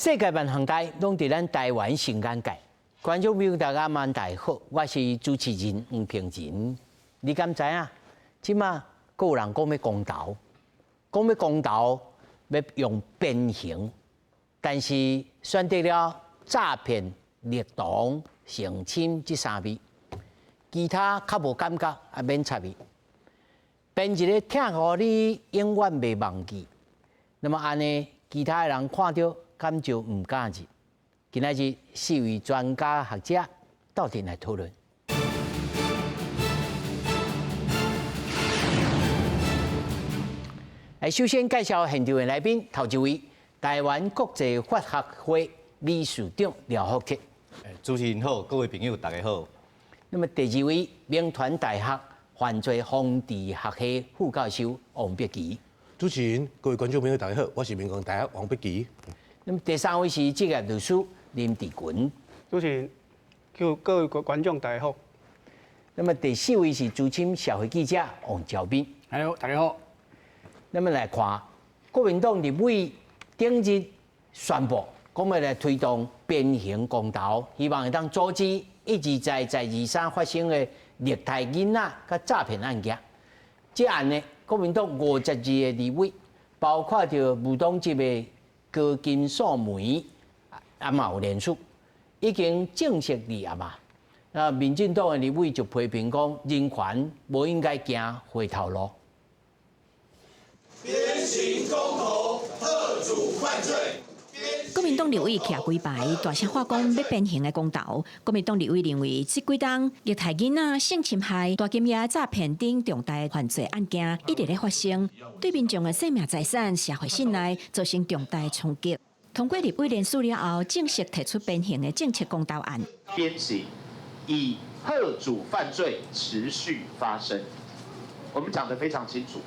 世界万行街拢伫咱台湾新眼界，观众朋友大家晚大好，我是主持人黄平仁。你敢知影？即马阁有人讲要公投，讲要公投要用鞭刑，但是选择了诈骗、劣党、性侵这三味，其他较无感觉也免插伊。编一个听互你永远袂忘记。那么安尼，其他的人看到敢就唔敢入。今仔日4位专家学者到底来讨论。首先介绍现场的来宾，头一位台湾国际法学会理事长廖福特。主持人好，各位朋友大家好。那么第二位民传大学犯罪防治学系副教授王必基。主持人、各位观众朋友大家好，我是民传大学王必基。那么第三位是职业律师林志群。主持人，各位观众大家好。那么第四位是资深社会记者王兆斌。好，大家好。那么来看，国民党立委顶日宣布，讲要来推动鞭刑公投，希望会当阻止一而再、再而三发生的虐待囡仔甲诈骗案件。这案呢，国民党52个立委，包括着无党籍的高金素梅，也嘛有联署，已经正式立案嘛。那民进党的立委就批评讲，人权无应该行回头路。鞭刑公投，遏阻犯罪。国民党立委徛几排，大声喊讲要鞭刑的公投。国民党立委认为，这几档虐待囡仔、性侵害、大金额诈骗等重大犯罪案件一直在发生，对民众的生命财产、社会信赖造成重大冲击。通过立委联署了后，正式提出鞭刑的政策公投案。鞭刑以遏阻犯罪持续发生，我们讲得非常清楚。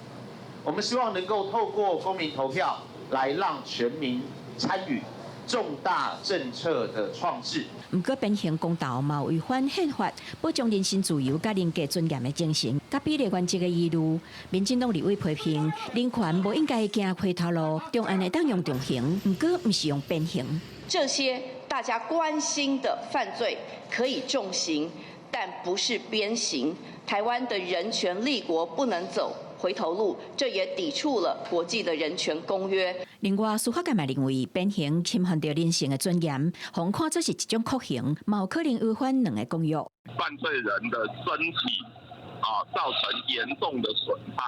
我们希望能够透过公民投票来让全民参与重大政策的创制。不过，鞭刑公投嘛违反宪法保障人身自由、甲人格尊严的精神，甲比例原则的义务。民进党立委批评，人权无应该行回头路，重案会当用重刑，不过不是用鞭刑。这些大家关心的犯罪可以重刑，但不是鞭刑。台湾的人权立国不能走回头路，这也抵触了国际的人权公约。另外，司法界也认为鞭刑侵犯到人性的尊严，红看这是一种酷刑，嘛有可能违反两个公约。犯罪人的身体造成严重的损害，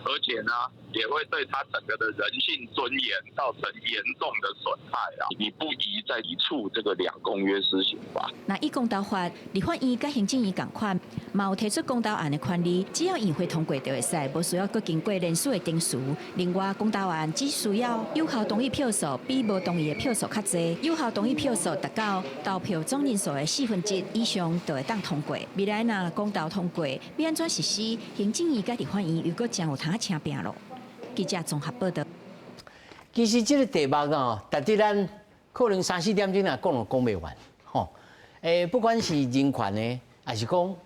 而且呢，也会对他整个的人性尊严造成严重的损害啊！你不宜再抵触这个两公约施行法。那以公投法，立法院甲行政院同款，嘛有提出公投案的权利，只要议会通过就会使，无需要搁经过联署的定数。另外，公投案只需要有效同意票数比无同意的票数较侪，有效同意票数达到投票总人数的1/4以上，就会当通过。未来若公投通过，要安怎实施？行政院甲立法院又搁将有通请拼咯。记者综合报道。其实这个题目哦，值得咱可能3、4点钟啊讲都讲袂完，吼。不管是人权呢，还是讲，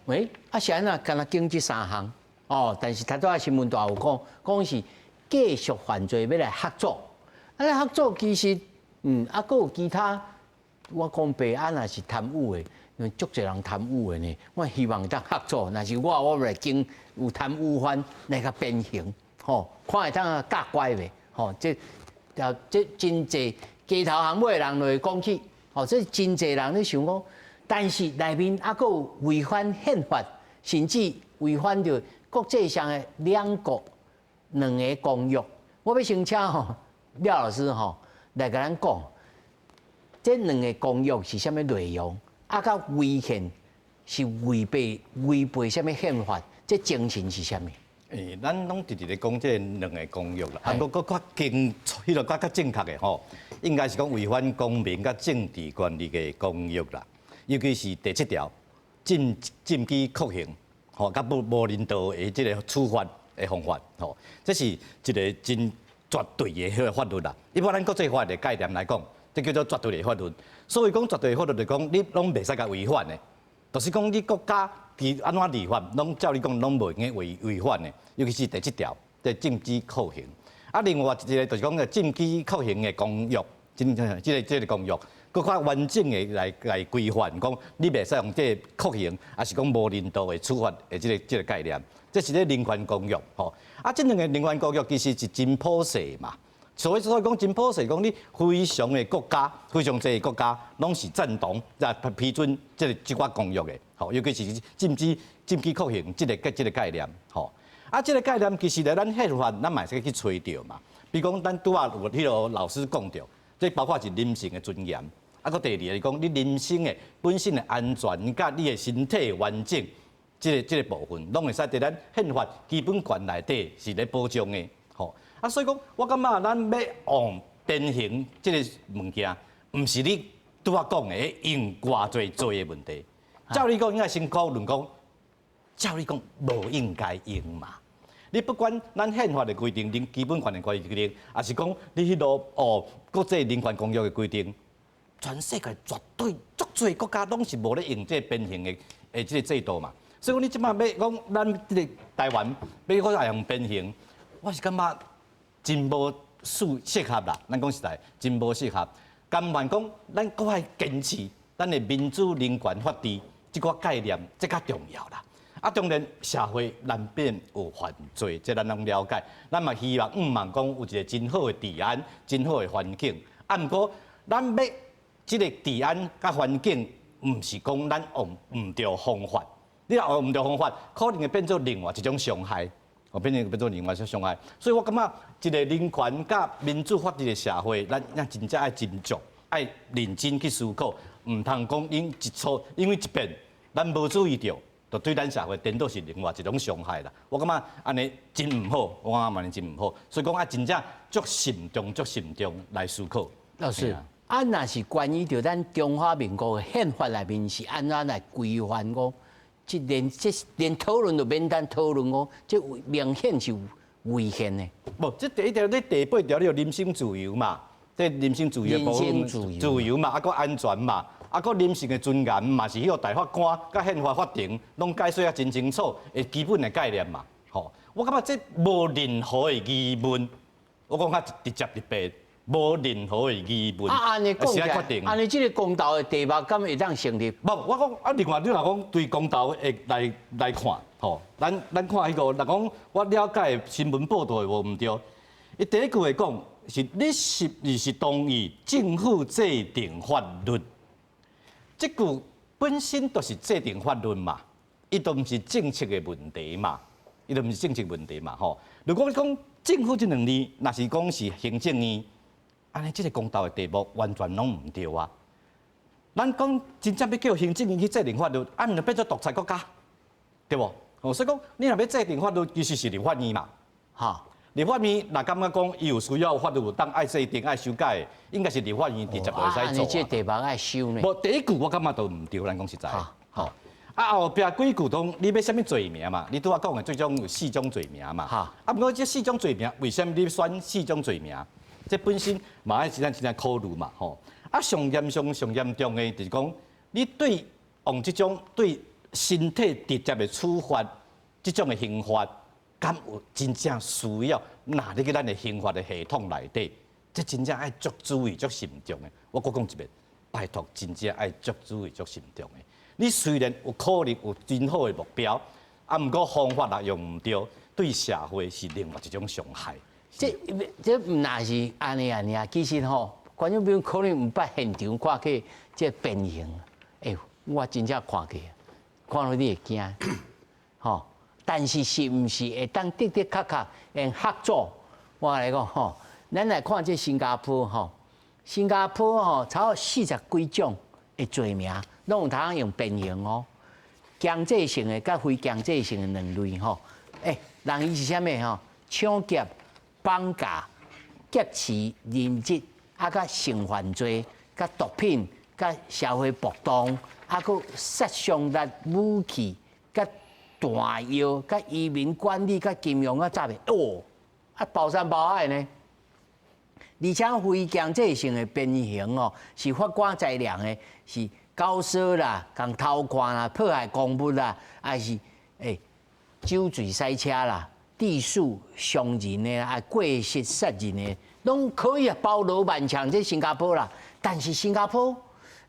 是安怎干那经这3项哦。但是头拄仔新闻大有讲是继续犯罪要来合作，来合作其实，搁有其他，我讲白案也是贪污的，因为足侪人贪污的呢。我希望当合作，若是我来经有贪污犯来个鞭刑。吼，看会当教乖袂？吼，这真济街头巷尾的人就会讲起，吼，这真济人咧想讲，但是内面还阁有违反宪法，甚至违反着国际上的2国2个公约。我要先请吼廖老师吼来甲咱讲，这2个公约是啥物内容？甲违宪是违背啥物宪法？这精神是啥物？咱拢直直咧讲这2个公约啦，啊，搁较经迄个较正确的吼，应该是讲违反公民甲政治权利的公约啦。尤其是第7条，禁止酷刑，吼，甲无人道的这个处罚的方法，吼，这是一个真绝对的迄个法律啦。一般咱国际法的概念来讲，这叫做绝对的法律。所以讲绝对的法律就讲，你拢袂使甲违反的，就是讲你国家。安怎立法，拢照你讲，拢袂用违反的，尤其是第7条，即禁止酷刑。另外一个就是讲禁止酷刑的公约，这个公约，搁较完整的来规范，讲你袂使用这个酷刑，还是讲无人道的处罚的这个概念，这是咧人权公约吼。啊，这两个人权公约其实是真普世嘛。所以讲真普世，讲你非常的国家，非常侪国家拢是赞同批准这寡公约的，吼，尤其是禁止酷刑这个概念，吼。啊，这个概念其实咧，咱宪法咱嘛是去吹着嘛。比如讲，咱拄啊有迄个老师讲着，这包括是人性的尊严，啊，搁第二个讲你人生的本身的安全，甲你的身体完整，这个部分，拢会使伫咱宪法基本权内底是咧保障的，吼。啊，所以讲，我感觉咱要往变形这个物件，毋是你拄啊讲的用偌济做的问题。照理讲，应该先讨论讲，照理讲无应该用嘛。你不管咱宪法的规定、恁基本权的规定，还是讲你迄落国际人权公约的规定，全世界绝对足多国家拢是无咧用这变形的这个制度嘛。所以讲你即摆要讲咱这个台湾要搁用变形，我是感觉。真无适合啦，咱讲实在，真无适合。甘愿讲，咱搁爱坚持咱的民主人权法治这个概念，这较重要啦。啊，当然社会难免有犯罪，这咱拢了解。咱嘛希望望讲有一个真好的治安、真好的环境。啊，毋过咱要这个治安甲环境，毋是讲咱用毋对方法。你若用毋对方法，可能会变做另外一种伤害。变做另外一种伤害，所以我感觉一个人权甲民主法治的社会，咱真正爱斟酌，爱认真去思考，唔通讲因为一遍咱无注意到，就对咱社会颠倒是另外一种伤害啦。我感觉安尼真唔好，我感觉安尼真唔好，所以讲真正足慎重来思考。老师，若是关于着咱中华民国的宪法内面是安怎来规范讲？连讨论都免单讨论哦，这明显是违宪的。无，这第一条你第8条你有人身自由嘛，这人身自由的部分自由嘛，啊个安全嘛，啊个人性的尊严嘛，是迄个大法官甲宪法法庭拢解说啊真清楚的基本的概念嘛。吼，我感觉这无任何的疑问，我讲较直接直白。无任何的疑问，安尼讲起来，决定。安尼这个公道的题目敢会当成立？无，我讲另外你若讲对公道的来看，吼，咱看迄个，若讲我了解新闻报道的无毋对，伊第一句话讲是你是同意政府制定法律，这句本身就是制定法律嘛，伊都毋是政策的问题嘛，吼。如果讲政府这两字，若是讲是行政院。安尼，这个公道的题目完全拢唔对啊！咱讲真正要叫行政院去制定法律，按就变做独裁国家，对不？所以讲，你若要制定法律，其实是立法院嘛，哈。立法院若感觉讲伊有需要法律当爱制定、爱修改，应该是立法院直接来使做啊。你这题目爱修呢？无第一句我感觉都唔对，咱讲实在。好。啊后壁几句讲你要什么罪名嘛？你拄仔讲的最终有4种罪名嘛？哈。啊，不过这4种罪名，为什么你选4种罪名？这本身嘛爱真正考虑嘛，吼！啊，上严重的就是讲，你对用这种对身体直接的处罚，这种的刑罚，敢有真正需要纳入去咱的刑法的系统内底？这真正爱足注意、足慎重的。我讲一遍，拜托，真正爱足注意、足慎重的。你虽然有可能有真好的目标，啊，毋过方法若用唔对，对社会是另外一种伤害。这唔那是安尼啊，其实吼，观众朋友可能唔捌现场看去这变形，我真正看去，看到你会惊，吼。但是是唔是会当的确用合作？我来讲吼，咱来看这新加坡吼，新加坡吼超40几种的罪名，拢有通用变形哦。经济性的甲非经济性的两类吼，人伊是啥物吼？抢劫。绑架、劫持、人质，啊，甲性犯罪、甲毒品、甲社会暴动，啊，佮杀伤力武器、甲弹药、甲移民管理、甲金融啊，诈骗，包山包海呢。而且非经济性的变形哦，是法官裁量的，是高烧啦、共偷看啦、破坏公物啦，还是酒醉塞车啦。地数伤人的啊，过失杀人的拢可以啊包罗万象，这新加坡啦。但是新加坡，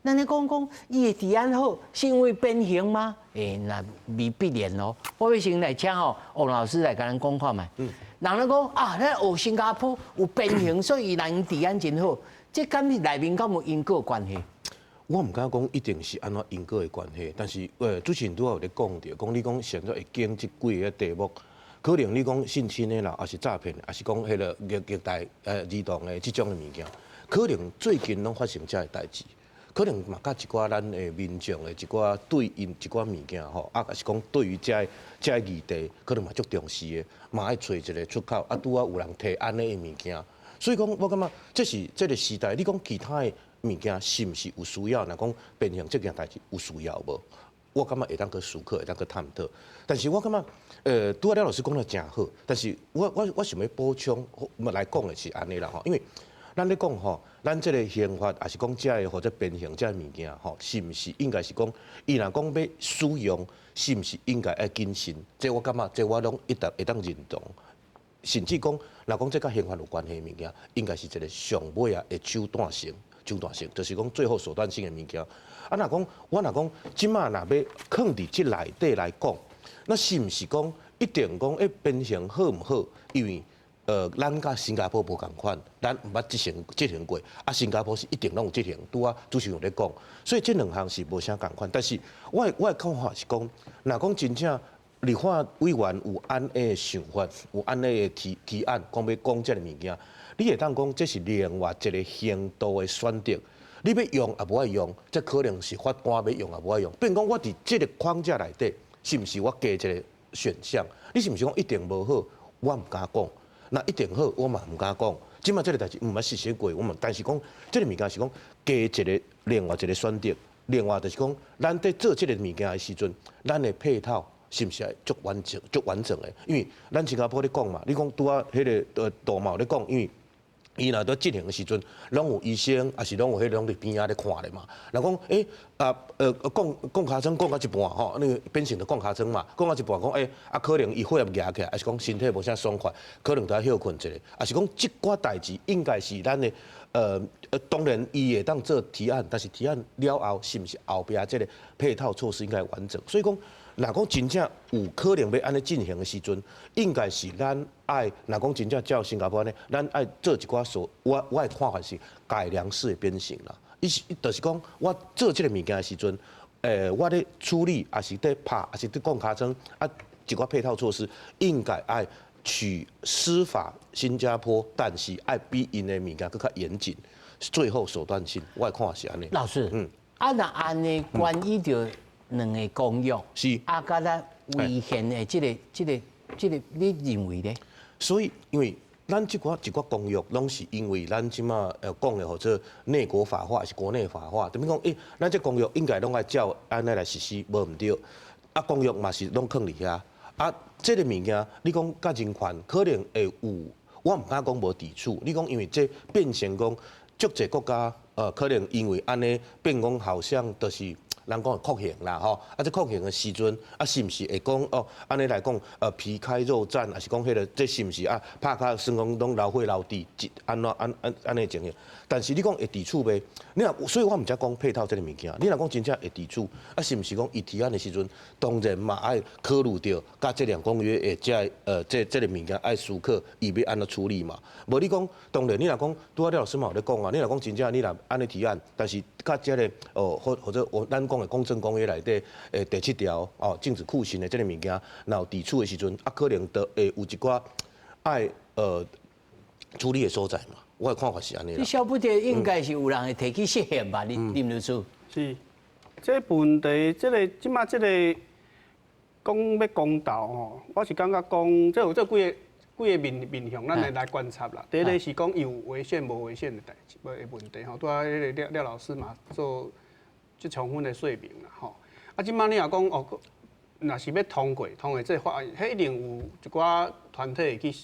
咱咧讲，伊的治安好，是因为变形吗？那未必然咯。我要先来请王老师来甲咱讲看嘛。人咧讲啊，咱学新加坡有变形，所以人治安真好。这跟内面敢有因果关系？我唔敢讲一定是安怎因果的关系，但是主持人拄有咧讲到，讲你讲现在会经即几个题目，可能你讲性侵的啦，还是诈骗，还是讲迄个虐待儿童的即种的物件，可能最近拢发生这个代志。可能嘛，甲一寡咱的民众的一寡对因一寡物件吼，啊，也是讲对于这个议题，可能嘛足重视的，嘛爱找一个出口，啊，拄啊有人提安尼的物件，所以讲我感觉这是这个时代，你讲其他的物件是毋是有需要？若讲变成这件代志有需要无？我感觉会当去思考，会当去探讨。但是我感觉，拄啊廖老师讲得真好，但是我想要补充来讲的是安尼啦吼，因为。咱咧讲吼，咱即个刑法，也是讲这个或者变形这物件吼，是毋是应该是讲，伊若讲要使用，是毋是应该要谨慎？这我感觉，这我拢会当认同。甚至讲，若讲这甲刑法有关系的物件，应该是一个上尾啊的手段性，就是讲最后手段性的物件。啊，若讲我若讲，即马若要放伫即内底来讲，那是毋是讲一定讲变形好毋好？因为咱甲新加坡无共款，咱毋捌执行过，啊，新加坡是一定拢有执行，拄啊，主持人咧讲，所以这两项是无啥共款。但是我的看法是讲，若讲真正立法委员有安尼的想法，有安尼的提案，讲要讲这个物件，你会当讲这是另外一个行度的选择。你要用也无爱用，这可能是法官要用也无爱用。变讲我伫这个框架内底，是毋是我加一个选项？你是毋是讲一定无好？我毋敢讲。那一定好，我嘛唔敢讲。即马这个代志唔捌实施过，我们但是讲这个物件是讲加一个另外一个选择，另外就是讲咱在做这个物件的时阵，咱的配套是毋是足完整的？因为咱新加坡咧讲嘛，你讲拄啊迄个杜茂咧讲，因为伊若在执行的时阵，拢有医生，也是拢有迄拢伫边仔咧看咧嘛。若讲讲尻川讲到一半吼，那个变成着讲尻川嘛，讲到一半讲可能伊血压压起来，还是讲身体无啥爽快，可能都要休困一下。也是讲即寡代志应该是咱的当然伊会当做提案，但是提案了后是毋是后壁即个配套措施应该完整？所以讲。若讲真正有可能要安尼进行的时阵，应该是咱爱，若讲真正照新加坡呢，咱爱做一寡我的看法是改良式的变形啦。就是讲，我做这个物件的时阵，我咧处理，也是在拍，也是在讲尻川啊，一寡配套措施，应该爱取司法新加坡，但是爱比因的物件更较严谨，最后手段性，我的看法是安尼。老师，那安尼关于着。两个公约是啊，甲咱违宪的这个，你认为呢？所以，因为咱一寡公约，拢是因为咱即马讲的或者内国法化还是国内法化，等于讲，咱这公约应该拢爱照安尼来实施，无毋对。啊，公约嘛是拢放伫遐。啊，这个物件，你讲甲人权可能会有，我毋敢讲无抵触。你讲因为这变成讲，足侪国家可能因为安尼变讲，好像就是。人讲酷刑啦吼，啊，这酷刑的时阵，啊，是毋是会讲哦？安尼来讲，皮开肉绽，还是讲迄个，这是毋是啊？拍卡算讲拢流血流地，安尼情形。但是你讲会抵触袂？你若所以我毋才讲配套这个物件。你若讲真正会抵触，啊，是毋是讲伊提案的时阵，当然嘛爱考虑到甲这两公约的这个物件爱思考，伊要安怎处理嘛？无你讲，当然你若讲拄仔廖老师嘛有咧讲啊，你若讲真正你若安尼提案，但是甲这个或者咱讲的公正公约内底第7条禁止酷刑的这个物件，若有抵触的时阵，啊，可能都会有一寡爱处理的所在嘛。我的看法是安尼啦。你晓不得应该是有人会提起涉嫌吧？林律师。是，这问题，即马这个讲要公道吼，我是感觉讲，这有几个面向，咱来观察啦。第一个是讲有违宪无违宪的代志，的问题吼。拄仔迄个廖老师嘛做即充分的说明啦吼。啊，即马你若讲哦，若是要通过这个法案，迄一定有一寡团体会去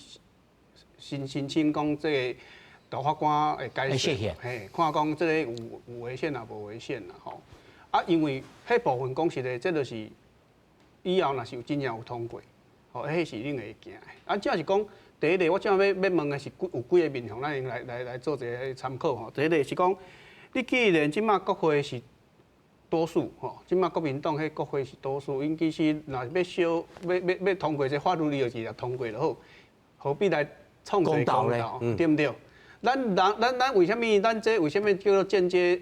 申请讲这个。大法官会解释，嘿，看讲这个有违宪啊，无违宪啦，吼。啊，因为迄部分讲实的，这就是以后若是有真正有通过，吼，迄是另会行的。啊，只是讲第一个我今仔要问的是有几个面向，咱用来做一个参考吼。第一个是讲，你既然即马国会是多数吼，即马国民党迄国会是多数，因其实若要通过这法律2字通过就好，何必来创一个公道，对不对？咱为什么咱这为什么叫做间接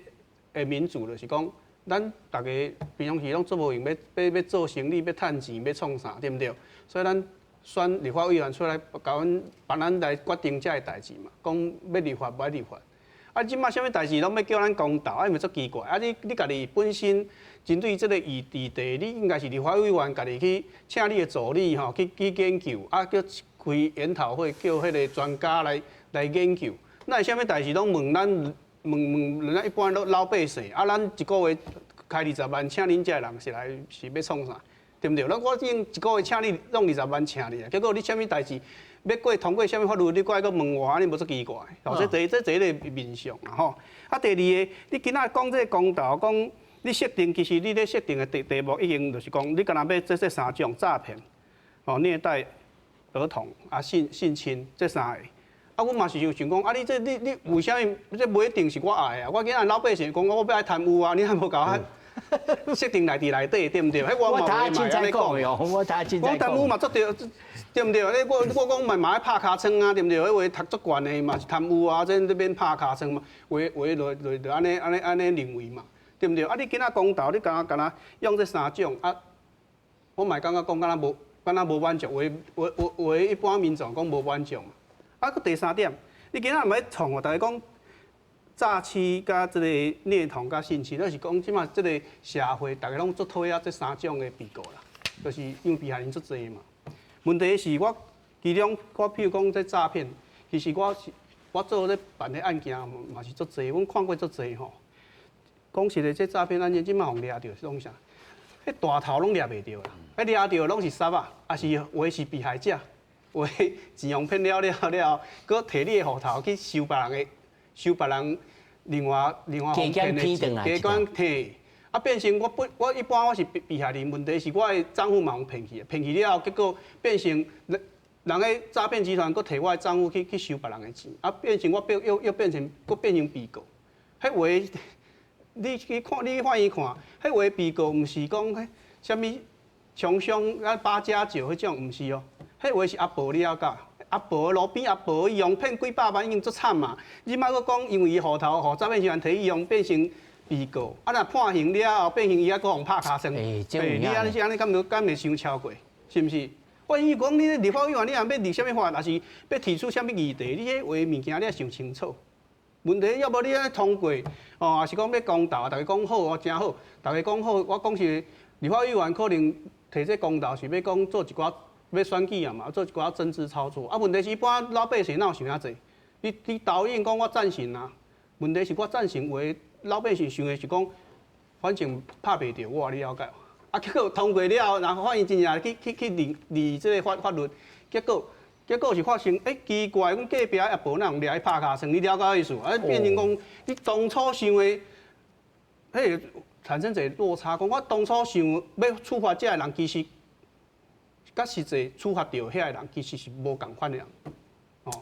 的民主？就是讲，咱大家平常时拢做无用，要做生意，要趁钱，要创啥，对不对？所以咱选立法委员出来，甲帮咱来决定这个代志嘛，讲要立法，不立法。啊，即马啥物代志拢要叫咱公道，啊，咪足奇怪。啊，你家己本身针对这个议题，你应该是立法委员家己去请你的助理吼，去研究，啊，叫开研讨会，叫迄个专家来研究。那啥物代志拢问咱一般老百姓，啊，咱一个月开20万，请恁这人是要创啥？对不对？我已经一个月请你弄20万请你啊，结果你啥物代志要通过啥物法律，你过来个问我，安尼无足奇怪。这一个面向啦吼。啊，第二个，你今仔讲这个公道，讲你设定，其实你咧设定的题目已经就是讲，你干那要这3种诈骗、虐待儿童啊、性侵这3个。啊，我嘛是想讲，啊，你为啥物这不一定是我爱啊？我今仔老百姓讲我要爱贪污啊，你还无搞设定内底，对不对？我睇下真在讲哟，我贪污嘛做对，对不对？我讲嘛爱拍尻川啊，对不对？迄位读足悬的嘛是贪污啊，这边拍尻川嘛，话就安尼认为嘛，对不对？啊，你今仔公道，你敢若用这3种啊，我嘛感觉讲敢若无满足，为一般民众讲无满足嘛。啊，佮第3点，你今仔毋要创哦，大家讲。诈欺甲即个虐童甲性侵，就是讲即马即个社会，大家拢做讨厌这3种的被告啦，就是因为被害人足侪嘛。问题是我其中我譬如讲这诈骗，其实我做咧办的案件嘛是足侪，阮看过足侪吼。讲实的，这诈骗案件即马互抓到是拢啥？迄大头拢抓袂到啦，迄抓到拢是杀啊，也是话是被害者，话钱用骗了，搁摕你的户头去收别人另外骗的钱，加管摕，啊变成我一般我是被害人，问题是我的账户嘛用骗去了后，结果变成人个诈骗集团搁摕我的账户去收别人的钱，啊变成我又变成被告，迄话你去看你反映看，迄话被告毋是讲迄啥物枪伤啊8加9迄种，毋是哦，迄话是阿婆你了解。阿婆路边阿婆伊用骗几百万已经足惨嘛！你莫佫讲因为伊户头互诈骗集团摕伊用变成被告，啊若判刑了后变成伊还佫互拍尻川，你安尼敢袂伤超过？是毋是？我伊讲你立法委员你若要立啥物法，若是要提出啥物议题，你迄话物件你要想清楚。问题要无你安通过，哦，也是讲要公道，大家讲好哦，真好，大家讲好，我讲是立法委员可能提这公道是要讲做一寡。要选举啊嘛，做一寡政治操作。啊，问题是一般老百姓哪有想遐济？你导演讲我赞成啊，问题是我赞成话，老百姓想的是讲，反正拍袂着我，你了解？啊，结果通过了，然后反正真正去立这个法律，结果是发生，奇怪，阮隔壁阿婆哪用掠去拍尻川？你了解意思？啊，变成讲你当初想的，迄产生一个落差。讲我当初想要处罚这个人，其实。甲实际处罚到遐个人，其实是无共款的人，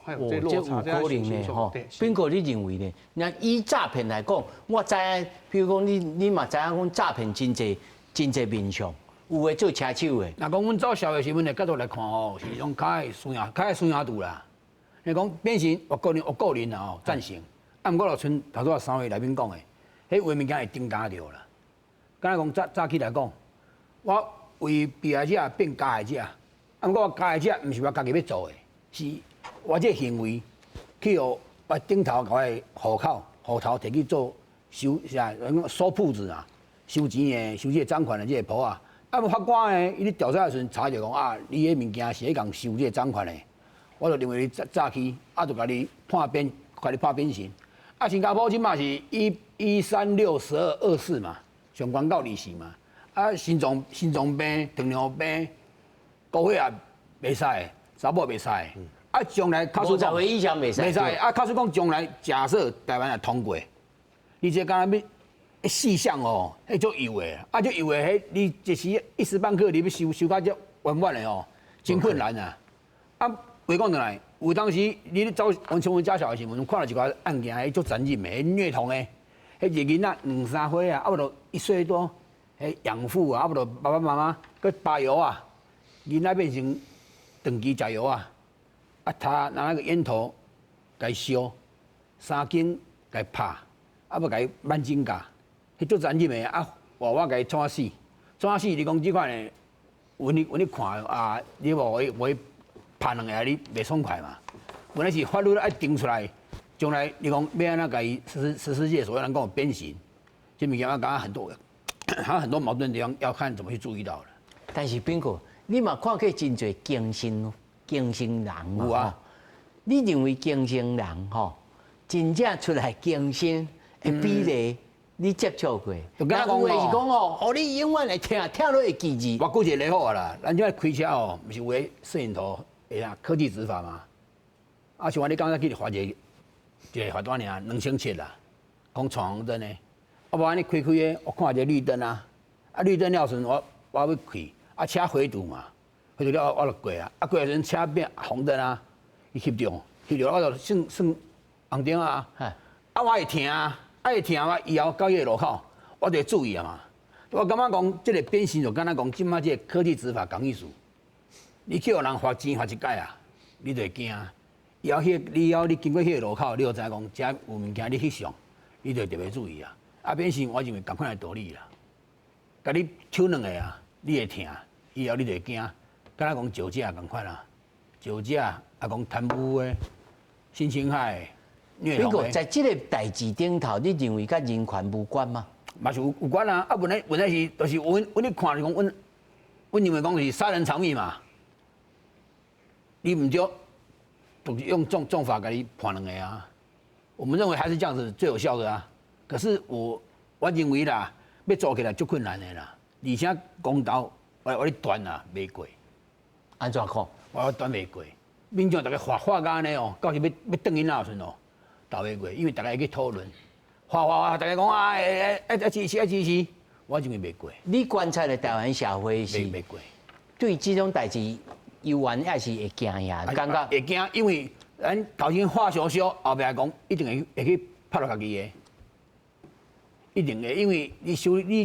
还有这落差，这可能呢，吼。斌哥，你认为呢？那以诈骗来讲，我知影，譬如讲你嘛知影讲诈骗真侪面向，有诶做车手诶。若讲阮做社会新闻的角度来看吼，是种较会孙亚度啦。你讲变成我个人啦吼，赞成。啊，毋过就像头拄啊3位来宾讲的，迄话物件会增加着啦。敢若讲早起来讲，我。为被害者变加害者，啊！毋过加害者毋是我家己要做的，是我这行为去互我顶头甲我的户头摕去做收铺子啊，收钱的、收这个赃款的这个铺啊。啊，无法官呢，伊咧调查的时阵查着讲啊，你迄物件是迄共收这个赃款的，我就认为你诈欺，啊，就甲你判鞭刑。啊，新加坡即嘛是1361224嘛，上悬到利息嘛。啊，心脏病、糖尿病、高血压袂使，查某袂使。啊，将来卡数讲，50岁以上袂使。袂使。啊，卡数讲将来假设台湾也通过，你这敢若要细项哦，迄足油的。啊，足油的，迄你一时半刻你要收到这圆满的哦，真困难啊。啊，话讲转来，有当时你走阮新闻家小的新闻，看到一个案件，迄足残忍的，迄虐童的，迄一个囡仔2、3岁啊，啊不就1岁多，迄养父啊，啊不就爸爸妈妈佮扒油啊，囡仔变成长期食油啊，啊他拿那个烟头该烧，3更该拍，啊不该挽指甲，迄足残忍的啊，娃娃该创死，你讲即款的，阮你看啊，你无会拍两个你袂爽快嘛？本来是法律爱定出来，将来你讲要安怎甲伊实施界所谓人讲鞭刑，这物件我讲很多，还有很多矛盾的地方要看怎么去注意到了。但是斌哥，你嘛看过真侪精神人嘛？有啊。你认为精神人吼，真正出来精神的比例，你接触过？有话是讲哦，哦，你永远会听落会记字。我举一个例好啊啦，咱即摆开车哦，毋是有个摄影头，啊科技执法嘛。啊，像我你刚才去发一个罚单尔，2700啦，讲闯红灯的。啊，无安尼开的，我看一个绿灯啊，啊绿灯了时我要开，啊车回堵嘛，回堵了我就过啊，啊过的时阵车变红灯啊，伊翕着我就算红灯啊，啊我会停啊，会停啊，以后到迄个路口，我就会注意啊嘛。我感觉讲，这个变形就敢若讲，即摆这个科技执法讲意思，你叫人罚钱罚一届啊，你就会惊。以后你经过迄个路口，你就知影讲，遮有物件你翕相，你就特别注意啊。啊，变形我认为同款的道理啦。甲你抽两个啊，你会疼，以后你就会惊。敢若讲酒驾同款啦，酒驾啊讲贪污的、性侵害的、虐童的。不过在这个代志顶头，你认为甲人权无关吗？嘛是有关啊，啊，问题是，就是阮咧看是讲，阮认为讲是杀人偿命嘛，你唔对，就是用重罚给你判两个啊。我们认为还是这样子最有效的啊。可是我认为啦，要做起来足困难的啦，而且公道我咧断啊袂过。安怎看？我断袂过，民众大家化干呢哦，到时要等因那时哦，倒袂过，因为大家会去讨论。大家讲啊，支持，我认为袂过。你观察的台湾社会是袂过，对这种代志，有缘也是会惊呀，感觉会惊，因为咱头先话少少，后壁讲一定会去拍落家己的，一定的，因为你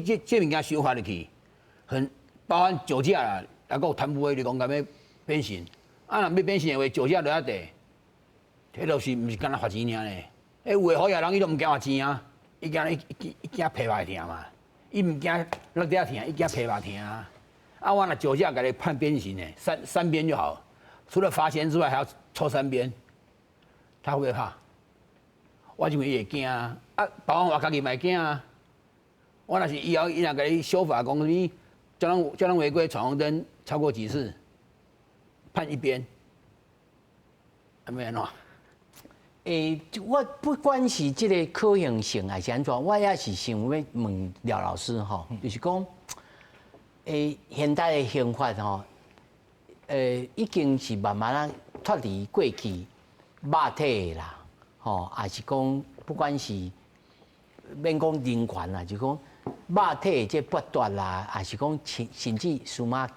这物件修法入去，包含酒驾啦，还有贪污的，你讲敢要变刑，啊，若要变刑的话，酒驾落遐地，迄都是毋是干那罚钱尔呢？有诶好野人伊都毋惊罚钱啊，伊惊皮肉疼嘛，伊毋惊落地疼，伊惊皮肉疼啊。啊，我若酒驾给你判鞭刑呢，三鞭就好，除了罚钱之外，还要抽3鞭，他会不会怕？我认为伊会惊啊，包括我家己嘛会惊啊。我若是以后伊若给你修法讲你交通违规闯红灯超过几次，判1鞭，安尼安怎？我不管是这个可行性还是安怎，我也是想要问廖老师吼，就是讲，现代的刑法吼，已经是慢慢啊脱离过去肉体的啦，吼，也是讲不管是免讲人权啦，就讲肉体的这剥夺啦，也是讲甚至数码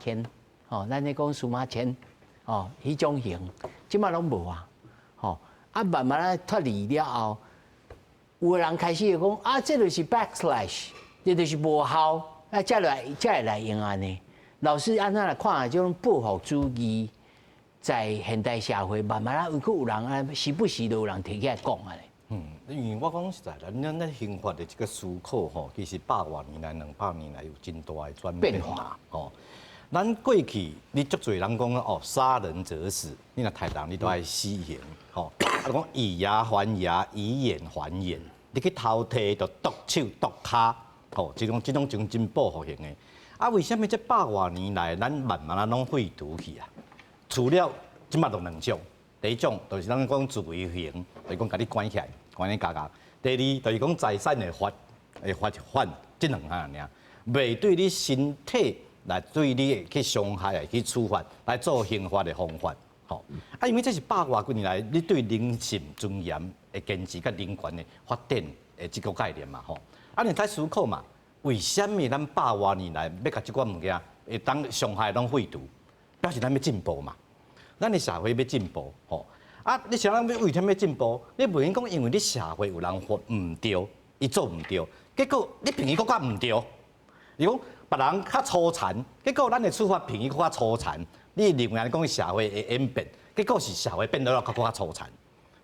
签，吼，咱咧讲数码签，吼，迄种刑，即马拢无啊。吼，啊，慢慢啊脱离了后，有人开始讲啊，这就是 backslash， 这就是无效，啊，才会来用安尼。老师安怎来看这种报复主义在现代社会慢慢啊，有人啊，时不时都有人提起来讲安尼。因为我讲实在，咱刑法的这个思考吼，其实100多年来、200年来有真大的转变化吼。咱过去，你足侪人讲哦，杀人者死，你若杀人，你都爱死刑，吼。啊，讲以牙还牙，以眼还眼，你去偷摕就剁手剁骹，吼，这种种真报复型的。啊，为什么这100多年来，咱慢慢啊拢废除去啊？除了即马就2种，第一种就是咱讲自卫刑，就是讲甲你关起来，关你家家；第二就是讲财产的罚款，这2项尔，未对你身体。来对你去伤害来去处罚，来做刑罚的方法，吼。啊，因为这是100多几年来，你对人性尊严的坚持、甲人权的发展的这个概念嘛，吼。啊，你在思考嘛，为什么咱100多年来要甲这款物件会当伤害拢废除，表示咱要进步嘛？咱的社会要进步，吼。啊，你想咱要为什么要进步？你不能讲因为你社会有人活唔对，伊做唔对，结果你评伊更加唔对。你讲别人较粗残，结果咱的处罚评伊更加粗残。你认为讲社会会演变，结果是社会变得更加粗残。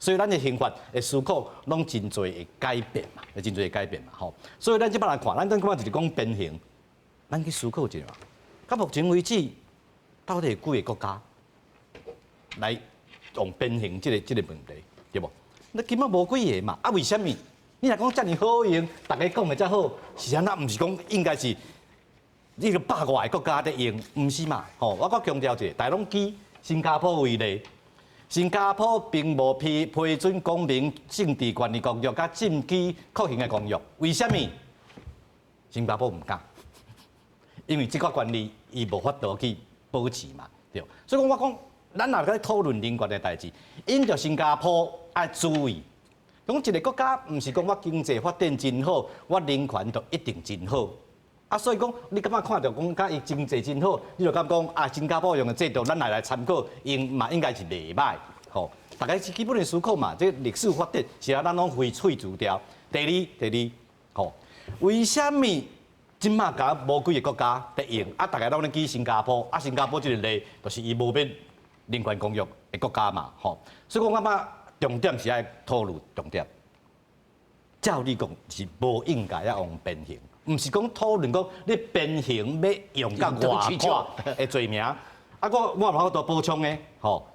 所以咱的刑法的思考，拢真侪会改变嘛，会真侪会改变嘛，吼。所以咱即摆来看，咱感觉就是讲变形，咱去思考一下嘛。到目前为止，到底有几个国家来用变形这个问题，对无？那根本无几个嘛。啊，为什么？你若讲遮尔好用，大家讲的遮好，是安那？毋是讲应该是这个100外个国家在用，毋是嘛？吼，我搁强调一下，大拢举新加坡为例。新加坡并无批准公民政治权利公约，甲禁止酷刑的公约。为什么？新加坡唔敢，因为这个权利伊无法度去保持嘛，对。所以讲我讲，咱若在讨论人权的代志，因着新加坡爱注意，讲一个国家唔是讲我经济发展真好，我人权就一定真好。啊，所以讲，你感觉看到讲，甲伊经济真好，你就感讲啊，新加坡用的制度，咱来参考，用嘛应该是袂歹，吼。大家是基本的思考嘛，这历史发展是啊，咱拢废除掉。第二，吼，为什么即马甲无几个国家在用？啊，大家拢咧举新加坡，啊，新加坡这个例，就是伊无变人权公约的国家嘛，吼。所以讲，我感觉重点是爱讨论重点。照理讲是无应该要用变形。毋是讲讨论讲你变形要用到外国的罪名，啊，我嘛好多补充的，吼，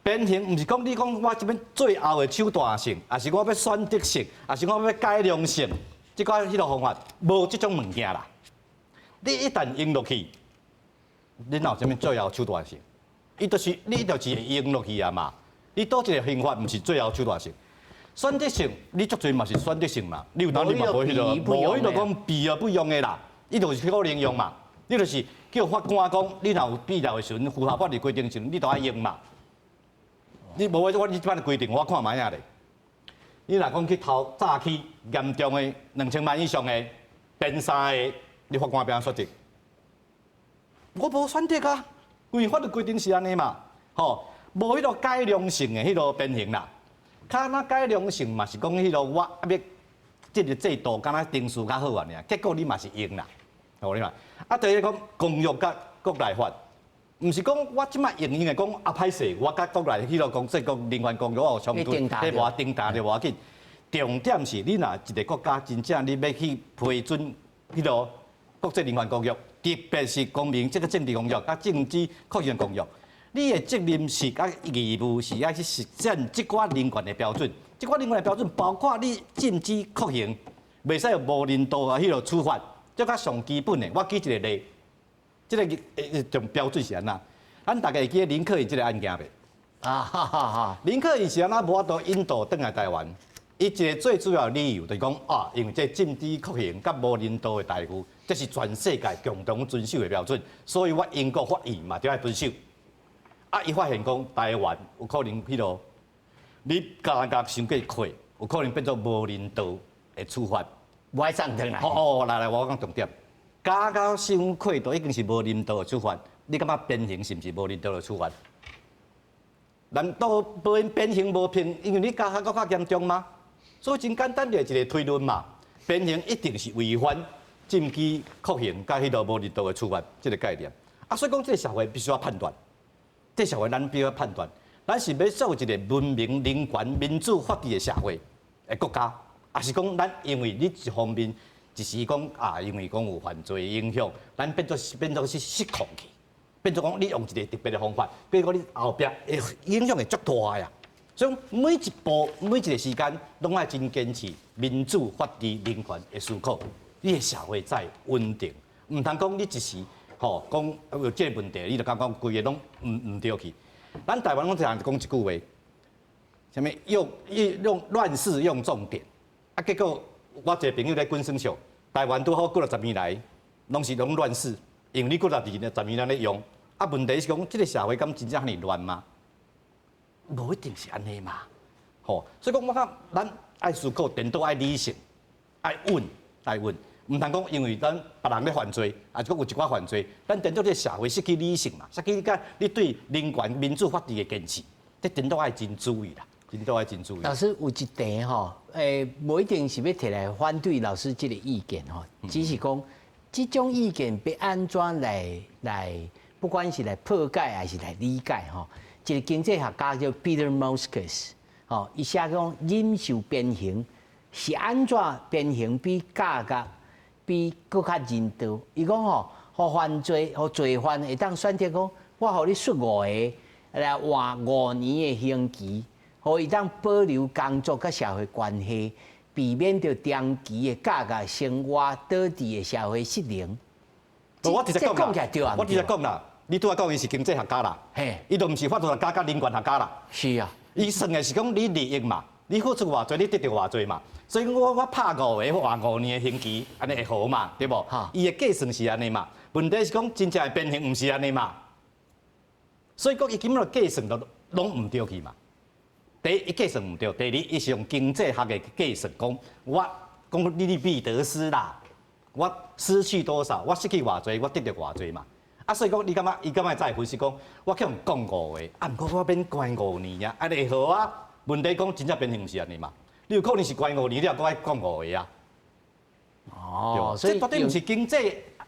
变形毋是讲你讲我这边最后的手段性，也是我要选择性，也是我要改良性，即个迄个方法无即种物件啦。你一旦用落去，你哪有啥物最后手段性？你就是会用落去啊嘛。你倒一个刑法毋是最后手段性。选择性，你足侪嘛是选择性嘛，你有当你嘛无迄个，无迄个讲避而不用的啦，伊就是可能用嘛，你就是叫法官讲，你若有必要的时阵，符合法律规定时阵，你都爱用嘛。你无我你即摆的规定，我看卖啊咧。你若讲去早起严重的2000万以上的变三个，你法官边选择？我无选择啊，因为法律规定是安尼嘛，吼，无迄个改良性的迄个变形啦。较那改良性嘛是讲迄个我要这个制度，敢若定数较好啊尔，结果你嘛是用啦，好你嘛。啊，第二讲公约甲国内法，毋是讲我即摆用的讲啊歹势，我甲国内迄个公这个人权公约有冲突，迄无定打就无要紧。重点是你若一个国家真正你要去批准迄个国际人权公约，特别是公民这个政治公约甲政治确认公约。你的责任是甲义务是要去实践即寡人权的标准，即寡人权的标准包括你禁止酷刑，袂使有无人道啊迄落处罚，这较上基本的。我举一个例，即个种标准是安那？咱大家会记得林克颖即个案件袂？啊哈哈哈！林克颖是安那无法度引渡转来台湾，伊一个最主要的理由就是讲啊，因为这禁止酷刑甲无人道的待遇，这是全世界共同遵守的标准，所以我英国法院嘛就要遵守。啊！伊发现讲台湾有可能迄落，你加伤过过，有可能变做无人道的处罚。我爱上腾来。来，我讲重点，加伤过都已经是无人道的处罚，你感觉变形是毋是无人道的处罚？难道变形无偏？因为你加较较严重吗？所以真简单的一个推论嘛，变形一定是违反禁止酷刑甲迄个无人道的处罚这个概念。啊，所以讲这个社会必须要判断。这社会咱必须要判断，咱是要做一个文明、人权、民主、法治的社会的国家，还是讲咱因为你一方面一时讲啊，因为讲有犯罪影响，咱变作是失控去，变作讲你用一个特别的方法，比如讲你后壁会影响会足大呀。所以每一步、每一个时间，拢爱真坚持民主、法治、人权的思考，你的社会才稳定，唔通讲你一时。吼，讲有这个问题，你就讲规个拢唔对去。咱台湾拢常讲一句话，什么用乱世用重点，啊，结果我一个朋友咧滚生笑，台湾拄好过了10年来，拢是拢乱世，因为你过了10年来咧用，啊，问题是讲这个社会敢真正遐尔乱吗？无一定是安尼嘛，吼，所以讲我讲咱爱思考，颠倒爱理性，爱稳。唔通讲因为咱别人咧犯罪，啊，就有一寡犯罪，咱颠倒这社会失去理性嘛，失去你对人权、民主、法治的坚持，这颠倒爱真注意啦，颠倒爱真注意。老师有一点吼，无一定是要摕来反对老师这个意见吼，只是讲这种意见要安怎来，不管是来破解还是来理解吼。一个经济学家叫 Peter Malskis， 吼，伊写讲忍受鞭刑是安怎鞭刑比价格比搁较人道。伊讲吼，互犯罪、互罪犯会当选择讲，我互你赎5个来换5年的刑期，互伊当保留工作甲社会关系，避免着长期的价格生活倒置的社会失灵。我直接讲啦，我直接讲啦。你拄仔讲伊是经济学家啦，伊都毋是法律学家甲人权学家啦。是啊，伊算的是讲你利益嘛，你付出偌济，你得到偌济嘛。所以我拍5个换5年的刑期，安尼会好嘛，对无？伊的计算是安尼嘛，问题是讲真正的变形毋是安尼嘛。所以讲伊根本计算都拢毋对去嘛。第一，伊计算毋对；第二，伊是用经济学的计算，讲我讲利弊得失啦，我失去多少，我失去偌济，我得到偌济嘛。啊，所以讲，伊感觉再分析讲，我去用讲5个，啊，毋过我免关5年啊，安尼会好啊。问题讲真正变形毋是安尼嘛？你有可能是关5年，你也搁爱讲5个啊。哦，所以绝对毋是经济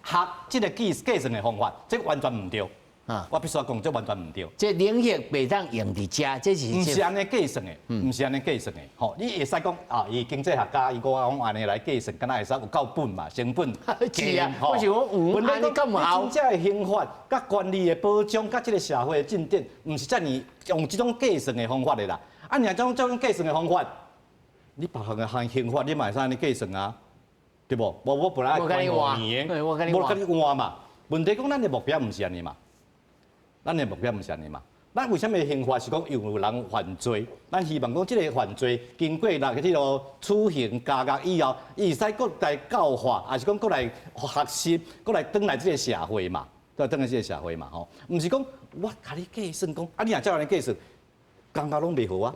学即个计算的方法，这完全毋对。啊，我必须要讲，这完全毋对。这领域袂当用伫遮，这是毋是安尼计算的，毋是安尼计算的。吼，你会使讲啊，伊经济学家伊个讲安尼来计算，敢若会使有够本嘛，成本是啊，我想讲有，安尼咁好。真正的刑法、甲权利的保障、甲即个社会的进展，毋是遮尔用即种计算的方法的啦。啊，你种计算的方法，你别项的刑法你嘛会使安尼计算啊，对无？我本来关5年，我跟你换嘛。问题讲咱的目标毋是安尼嘛。咱的目标毋是安尼嘛？咱为什么刑法是讲有人犯罪？咱希望讲即个犯罪经过即个处刑加压以后，伊会使搁来教化，还是讲搁来学习，搁来转来即个社会嘛？转来即个社会嘛？吼，毋是讲我甲你计算讲，啊你若照安尼计算，工价拢袂好啊。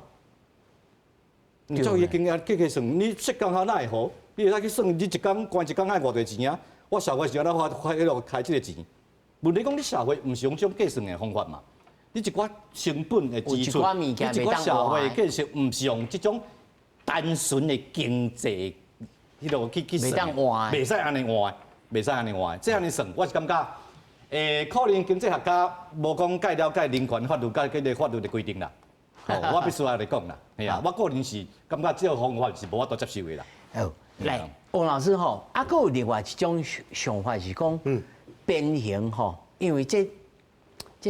你照伊经验计算，你说工价哪会好？你会使去算，你一工关一工爱偌侪钱啊？我社会是安怎开即个钱？问题讲，你社会毋是用这种计算的方法嘛？你一寡成本的支出，你一寡社会计算，毋是用这种单纯的经济迄落去算的，袂使安尼换，袂使安尼换。这安尼算，我是感觉，可能经济学家无讲介了解人权法律甲迄个法律的规定啦。我必须要来讲啦，系啊，我个人是感觉这个方法是无法度接受的啦。好，来，王老师吼，啊，佫有另外一种想法是讲。鞭刑吼，因为这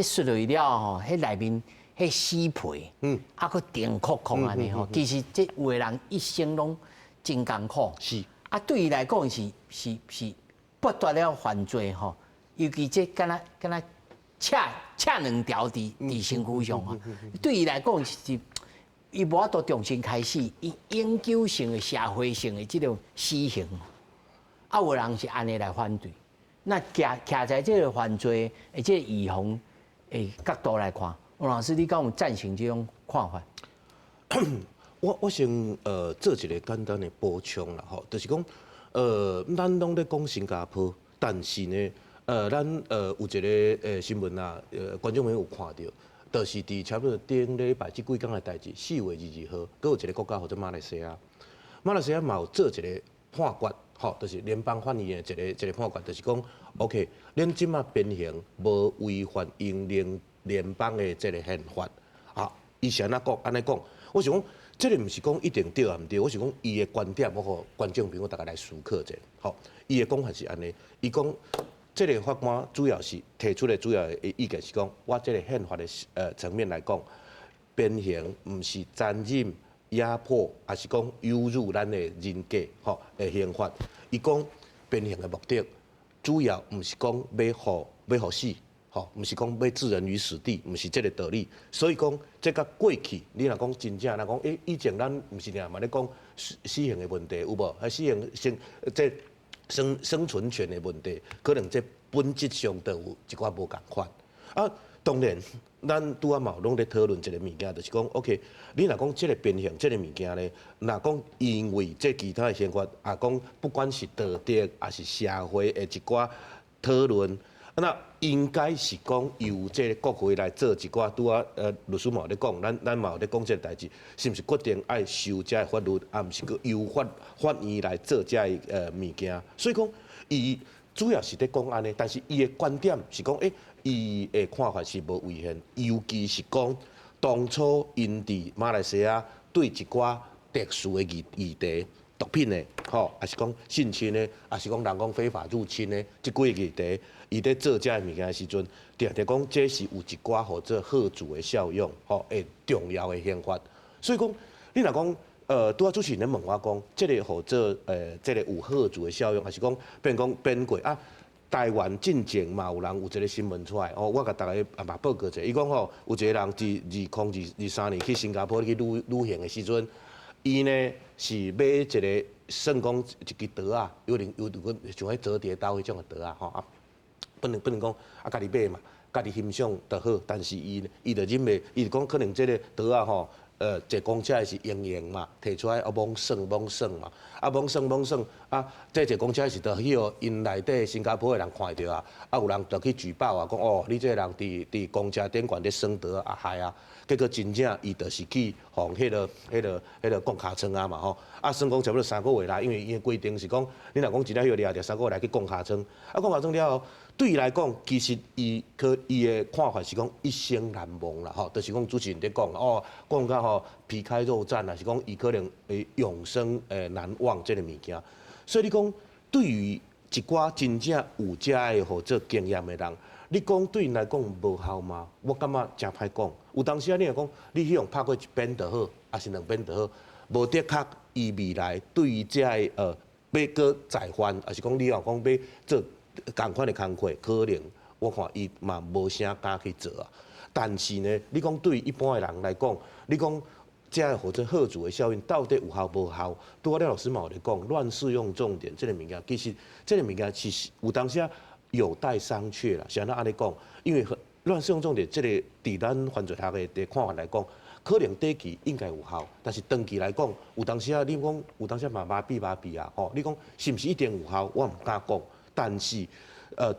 出来了吼，迄内面迄死皮，啊，佮电酷酷安尼吼，其实这有的人一生拢真艰苦。是。啊，对伊来讲是不断了犯罪吼，尤其这敢若恰2条伫身躯上啊，对伊来讲是伊无法度重新开始，伊永久性的社会性的这种死刑，啊，有人是安尼来反对。那徛在这个犯罪的这个预防的角度来看，王老师，你敢有赞成这种看法？我先做一个简单的补充啦，吼，就是讲咱拢咧讲新加坡，但是呢，咱有一个新闻啊，观众朋友有看到，就是伫差不多顶礼拜即几工的代志，4月22号，佮有一个国家或者马来西亚，马来西亚嘛有做一个判决。吼，就是联邦法院的一个判决，就是讲 ，OK， 恁即马鞭刑无违反英联邦的这个宪法，啊，伊是安怎讲？安尼讲，我想讲，这个毋是讲一定对啊，毋对，我是讲伊的观点，我互观众朋友大家来思考者。吼，伊的讲法是安尼，伊讲，这个法官主要是提出的主要的意见是讲，我这个宪法的层面来讲，鞭刑毋是残忍。压迫还是讲侮辱咱的人格，吼，的刑法。伊讲鞭刑的目的，主要毋是讲要死，吼，毋是讲要置人于死地，毋是这个道理。所以讲，这甲过去，你若讲真正，若讲，以前咱毋是俩嘛咧讲死刑的问题有无？还死刑生存权的问题，可能这本质上都有一寡无共款。啊，当然，咱拄仔嘛拢咧讨论一个物件，就是讲 ，OK， 你若讲即个变形即个物件咧，若讲因为即其他的先发，啊讲不管是道德还是社会的一寡讨论。那应该是讲由这个国会来做一寡拄啊律师嘛有咧讲，咱嘛有咧讲这个代志，是毋是决定爱修这个法律，啊毋是个由法院来做这个物件？所以讲，伊主要是咧讲安尼，但是伊的观点是讲，伊的看法是无违宪，尤其是讲当初因伫马来西亚对一寡特殊的议题。毒品的，吼，还是讲性侵的，还是讲人讲非法入侵的，即几个议题，伊咧做这物件的时阵，定定讲这是有一寡或者贺主的效用，吼，会重要的宪法。所以讲，你若讲，拄仔主持人咧问我讲，这个或者这个有贺主的效用，还是讲变过啊？台湾进前嘛有人有一个新闻出来，哦，我甲大家也嘛报告者，伊讲吼，有一个人2023年去新加坡去旅行的时阵。伊呢是买一个算讲一支刀啊，有个像迄折叠刀迄种的刀啊，吼啊，不能讲啊，家己买嘛，家己欣赏就好。但是伊就忍袂，伊就讲可能这个刀啊吼，坐公车是用嘛，摕出来啊罔算嘛，啊罔算啊，这坐公车是着去互因内底新加坡的人看到啊，啊有人就去举报啊，讲哦，你这个人伫公车顶悬咧算刀啊害啊。结果真正伊就是去互迄个讲尻川啊嘛吼，啊算讲差不多3个月啦，因为伊的规定是讲，你若讲一日迄个掠着3个月来去讲尻川，啊讲尻川了后，对伊来讲，其实伊的看法是讲一生难忘啦吼，就是讲主持人咧讲哦，讲到吼皮开肉绽啊，是讲伊可能会永生难忘这个物件，所以你讲对于一寡真正有遮的或者经验的人。你讲对因来讲无效吗？我感觉真歹讲。有当时啊，你若讲你希望拍过一遍就好，还是2遍就好，无的确伊未来对于这个要搁再犯，还是讲你若讲要做同款的工课，可能我看伊嘛无啥敢去做啊。但是呢，你讲对一般的人来讲，你讲这个或者贺主的效应到底有效无效？拄我廖老师嘛有咧讲，乱适用重点这个物件，其实这个物件其实有当时啊。有待商榷啦，像咱安尼讲，因为乱适用重点，这个伫咱犯罪学的看法来讲，可能短期应该有效，但是长期来讲，有当时啊，你讲有当时嘛麻痹啊，吼，你讲是毋是一定有效？我唔敢讲，但是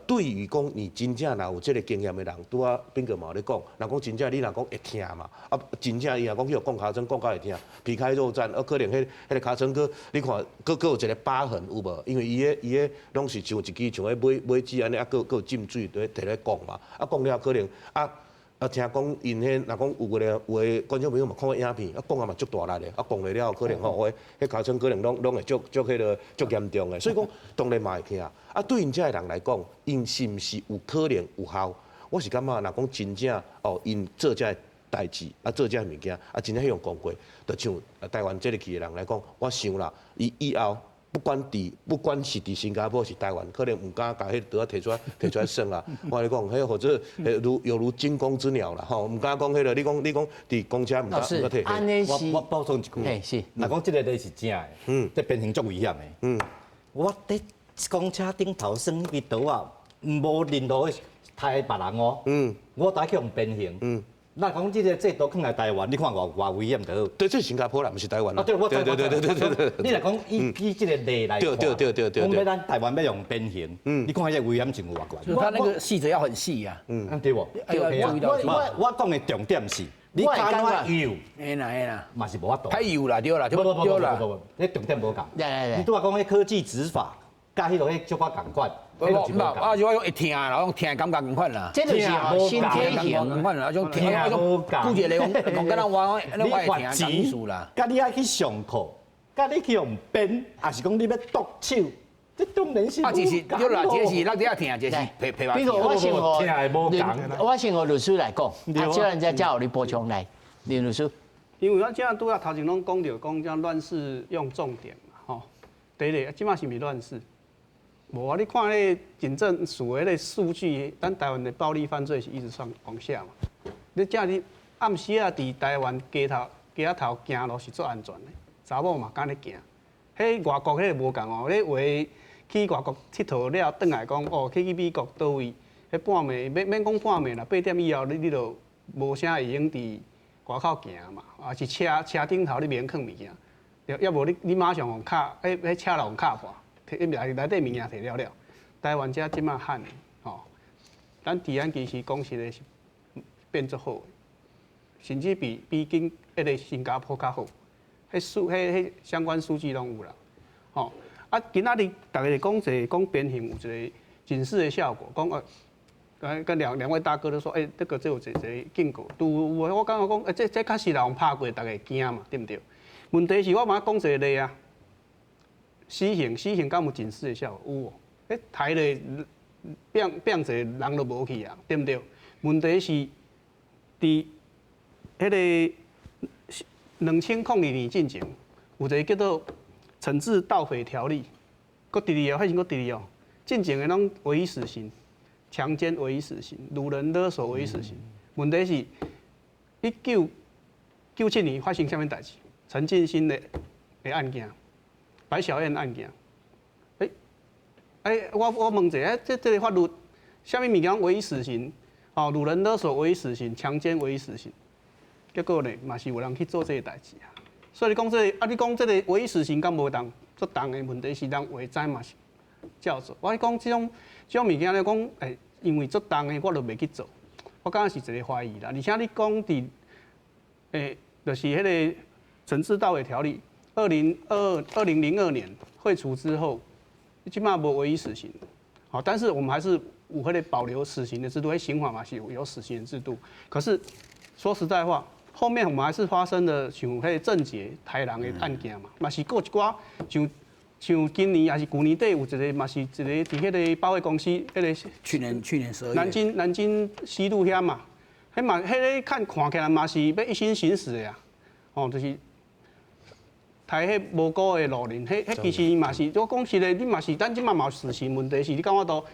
对于讲你真正若有这个经验的人，拄啊斌哥嘛咧讲，若讲真正你若讲会听嘛，啊真正伊若讲去讲尻川讲到会听，皮开肉绽，啊可能迄个尻川哥，你看佫有一个疤痕有无？因为伊个拢是像一支像迄尾子安尼，啊佫有浸水摕咧讲嘛，啊讲了可能啊听讲因迄若讲有的观众朋友嘛看过影片，啊讲啊嘛足大力的，啊讲了可能吼，迄尻川可能拢会足严重的，所以讲当然嘛会听。啊，对因遮个人来讲，因是毋是有可能有效？我是感觉，若讲真正哦，因做遮个代志，啊做遮个物件，啊真正迄样讲过，就像台湾这个去的人来讲，我想啦，伊以后不管是伫新加坡是台湾，可能唔敢把迄刀摕出来算啦。我来讲，迄或者犹如惊弓之鸟啦，吼，唔敢讲迄个。你讲伫公车唔敢摕。安尼是我补充一句，是。若讲即个咧是真诶，这变形足危险诶。我伫公车顶头算迄支刀啊，无任何害别人哦。我打去用变形。那讲即个制度放来台湾，你看偌危险就好。对，这是新加坡啦，不是台湾啦。对，我对。你若讲以即个例来看，对。讲要咱台湾要用变形，你看迄个危险性有偌悬。它那个细则要很细呀。对不？我讲的重点是，你加哪油？哎啦，嘛是无法度。太油啦，对啦，不，你重点无共。你拄话讲迄科技执法，甲迄落迄足法共款。啊，就我用一听，然后用听感觉共款啦。这就是新天型共款啦，种听那种估计来讲，跟咱我会听意思啦。甲你爱去上课，甲你去用编，还是讲你要剁手，这当然是。就是对啦，这是咱底下听，这是陪比如我先和律师来讲，叫人家叫你补充来，林律师。因为咱即样拄啊头前拢讲到讲，像乱世用重点嘛，吼。第一，即马是咪乱世？无啊！你看迄警政署的数据，咱台湾的暴力犯罪是一直往下嘛。你正你暗时啊，伫台湾街仔头行路是最安全的，查某嘛敢咧行。迄外国迄个无共哦，你话去外国佚佗了，转来讲哦，去美国倒位，迄半暝免讲半暝啦，8点以后你就无啥会用伫外口行嘛，啊是车顶头你免放物件，要无你马上互卡，迄车笼卡破，摕内底物件摕了了。台湾遮即马罕的吼，咱治安其实讲实的是变足好的，甚至比迄个新加坡较好。迄相关数据拢有啦，吼啊！今仔日大家讲讲变形有一个警示的效果，讲跟两位大哥都说，这个有一个警告，我感觉讲，这确实人拍过，大家惊嘛，对不对？问题是我嘛讲一个例啊，死刑敢有警示的效果？有哦，抬咧变一个人都无去啊，对不对？问题是伫迄个。2002年进前，有一个叫做《惩治盗匪条例》，搁第二哦，迄时搁第二哦。进前的拢唯一死刑，强奸唯一死刑，掳人勒索唯一死刑。问题是，1997年发生啥物代志？陈进兴的案件，白小燕案件。我问一下，这个法律，啥物物件唯一死刑？哦，掳人勒索唯一死刑，强奸唯一死刑。结果呢，嘛是有人去做这个代志啊。所以你讲这个，你讲这个唯一死刑敢无当做当的问题是人话知嘛是照做。我讲这种物件咧讲，因为做当的我就袂去做，我感觉是一个怀疑啦。而且你讲伫就是迄个惩治盗匪条例，2002年废除之后，即码无唯一死刑。好，但是我们还是有迄个保留死刑的制度，刑法嘛是有死刑的制度。可是说实在话。后面我们还是发生了像迄个郑捷杀人的案件嘛，嘛是过一寡像今年还是去年底有一个嘛是一个伫迄个保险公司迄个去年12月南京西路遐嘛，迄个看起来嘛是要一心行死的呀，哦，就是杀迄无辜的路人，迄其实嘛是我讲实的，你嘛是咱即嘛有死刑，问题是你感觉到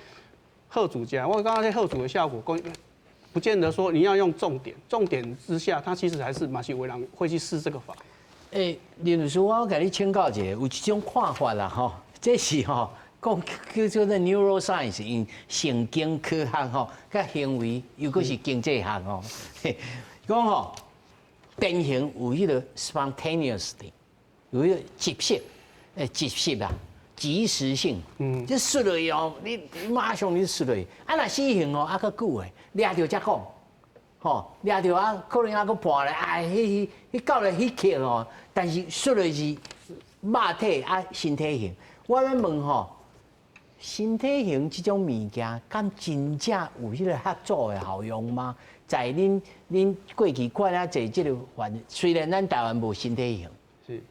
贺主家，我感觉这贺主的效果不见得说你要用重点之下，他其实还是嘛是有人会去试这个法。林律师，我给你请教一下，有一种看法啦，吼，这是吼讲叫做 neuroscience， 因神经科学吼，甲行为又搁是经济学吼，讲吼变形有迄个 spontaneously， 有迄个即时啦。及时性，这说落哦，你马上你说落，啊若死刑哦，啊较久诶，掠着才讲，吼掠着啊，可能啊搁判咧，迄到了迄刻哦，但是说落是肉体啊身体性，我要问吼，身体性这种物件，敢真正有迄个合作的效用吗？在恁过去看啊，侪即个虽然咱台湾无身体性，是，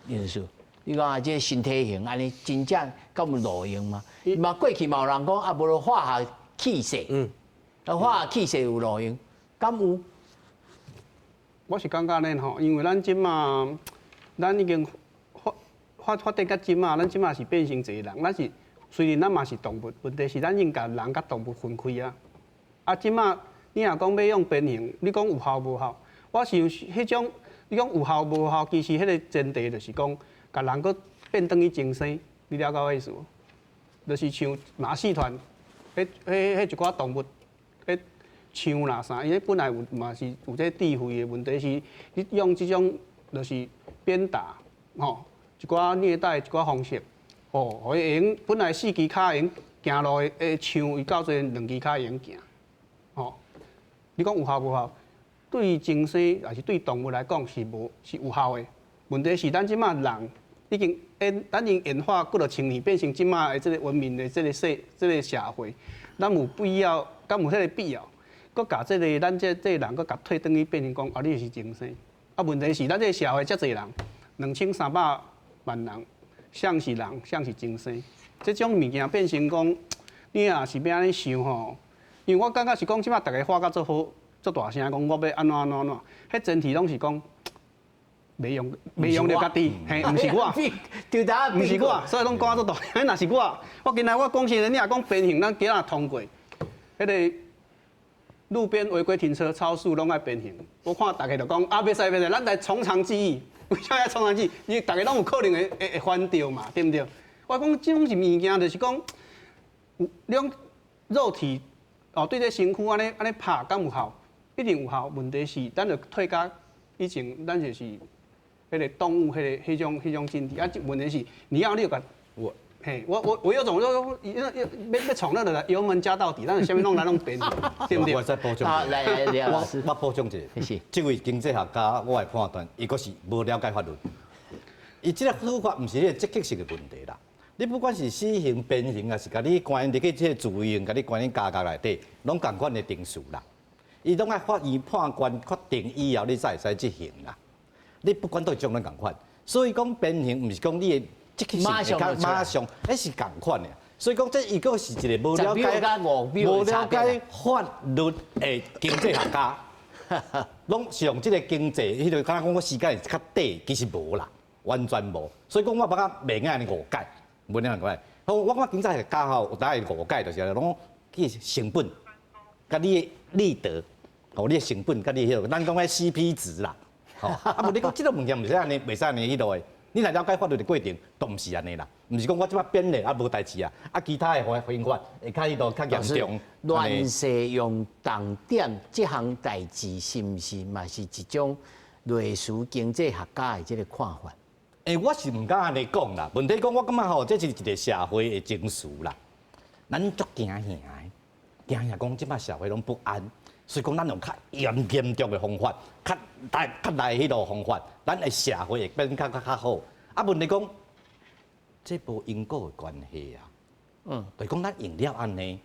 因素。你讲啊，这身体型安尼真正敢有路用吗？嘛过去嘛有人讲啊，无就化学气势，化学气势有路用，敢有？我是感觉呢吼，因为咱即马，咱已经发展到即马，咱即马是变成一个人，咱是虽然咱嘛是动物，问题是咱应甲人甲动物分开啊。啊，即马你若讲要用变形，你讲有效无效？我是迄种，你讲有效无效？其实迄个前提就是讲。甲人搁变转去精生，你了解我意思无？就是像马戏团，迄一寡动物，迄枪啦啥，因为本来有嘛是有这智慧的问题是，你用这种就是鞭打，吼，一寡虐待一寡方式，哦，互伊会用本来4支脚会用行路的枪，伊到最2支脚会用行，吼，你讲有效无效？对精生也是对动物来讲是有效的。问题是咱即马人。已经咱已经演化过了1000年，变成即马的这个文明的这个社会，咱有必要，敢有迄个必要，搁甲这个咱这人搁甲退转去变成讲，啊，你就是精生。啊，问题是咱这个社会遮侪人，2300万人，像是人，像是精生。这种物件变成讲，你若是要安尼想吼，因为我感觉是讲即马大家话甲做好，做大声讲我要安怎，迄前提拢是讲。袂用着家己，嘿，毋是我，毋是我，所以拢讲做大。迄若是我今仔我讲实，你若讲变形，咱今仔通过，迄个路边违规停车、超速拢爱变形。我看大家就讲啊，别使，咱来从长计议。为啥要从长计议？因为大家拢有可能会犯着嘛，对毋对？我讲这种是物件，就是讲，你讲肉体哦对这身躯安尼拍敢有效？一定有效。问题是，咱就退到以前，咱就是迄个动物迄种境地啊。问题是你要个我有种说要闯那个油门加到底，咱就下面弄来弄边，对不对？我再补充。来，廖老师，我补充一下，这位经济学家，我的判断，伊阁是无了解法律。伊这个处罚唔是你积极性的问题啦。你不管是死刑、鞭刑，还是甲你关入去这个自由甲你关进监狱内底，拢共款的定数啦。伊拢爱法院判官确定以后，你才会使执行啦。你不管对种拢共款，所以讲鞭刑唔是讲你的积极性马上，迄是共款的。所以讲这伊个是一个无了解法律的经济学家，拢是用这个经济，迄个敢若讲我时间是较短，其实无啦，完全无。所以讲我把它袂安尼误解，袂安尼误解。我经济学家吼，有大概误解就是拢去成本，甲你的利得，吼，你的成本甲你迄个，咱讲个 CP 值啦，吼。啊，无你讲这个物件袂使安尼，袂使安尼迄落的。你若了解法律的过程，都毋是安尼啦，毋是讲我即摆编咧啊无代志啊，啊其他的刑法会较迄度较严重。乱世用重点这项代志，是毋是嘛是一种类似经济学家的这个看法？我是毋敢安尼讲啦。问题讲我感觉吼，这是一个社会的情绪啦。咱足惊吓的，惊吓讲即摆社会拢不安，所以讲咱用较严重的方法，较来迄落方法，咱的社会会变较好。啊，问题讲，这无因果的关系啊。就是讲咱用了安尼，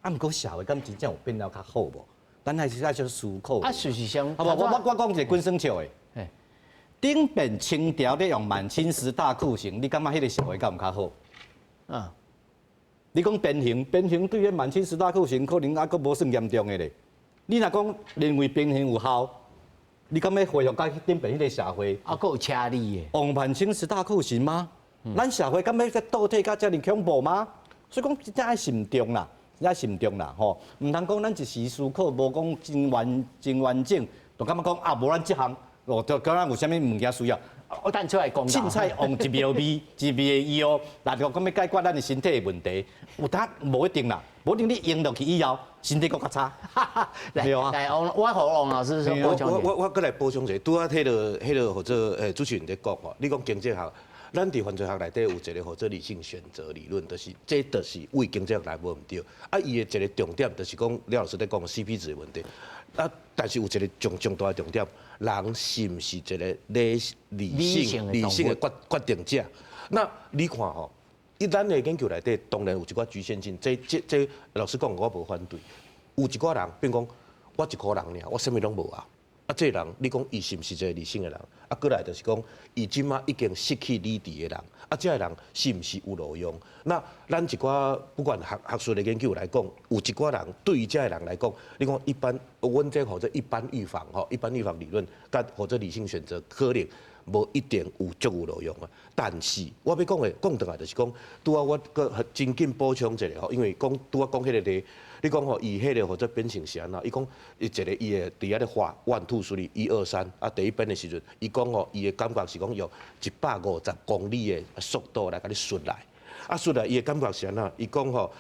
啊，毋过社会敢真正有变了较好无？咱还是爱少思考。啊，事实上，我讲一个滚生笑的。顶遍清朝咧用满清十大酷刑，你感觉迄个社会敢有较好？你讲鞭刑对迄满清十大酷刑可能还阁无算严重的咧。你若讲认为鞭刑有效，你敢要恢复到顶遍迄个社会？还阁有车厘的。用满清十大酷刑吗？咱社会敢要再倒退到遮尔恐怖吗？所以讲真爱慎重啦，吼！唔通讲咱一时思考，无讲真完整，就感觉讲啊，无咱这项。就讲咱有啥物物件需要，我等出来讲。凊彩用一苗味、一味的药，那就讲要解决咱的身体的问题，有当无一定啦，无一定你用落去以后，身体佫较差。来，我和王老师说补充。我再来补充一下，拄啊，迄个或者主持人在讲吼，你讲经济学，咱伫犯罪学内底有一个或者理性选择理论，这就是为经济学来无毋对。啊，伊的一个重点就是讲廖老师在讲 CP 值的问题。啊，但是有一个重大的重点，人是毋是一个理性的决定者？那你看吼，咱的研究内底当然有一寡局限性，这老实讲我无反对。有一寡人，比如讲我一个人尔，我啥物拢无啊。啊，这人你讲伊是毋是一个理性的人？啊，过来就是讲，伊即马已经失去理智的人，啊，这个人是毋是有路用？那咱一寡不管学术的研究来讲，有一寡人对于这个人来讲，你讲一般，阮这或者一般预防吼，一般预防理论，甲或者理性选择可能无一定有路用啊。但是我要讲的讲倒来就是讲，拄啊，我搁真紧补充一下吼，因为拄啊讲迄个例。你讲吼，伊迄个或者变成是安怎？伊讲伊的伫遐咧画1、2、3、1、2、3啊，第一遍的时阵，伊讲吼，伊的感觉是讲用150公里的速度来甲你顺来。啊，顺来伊的感觉是安怎？伊讲吼，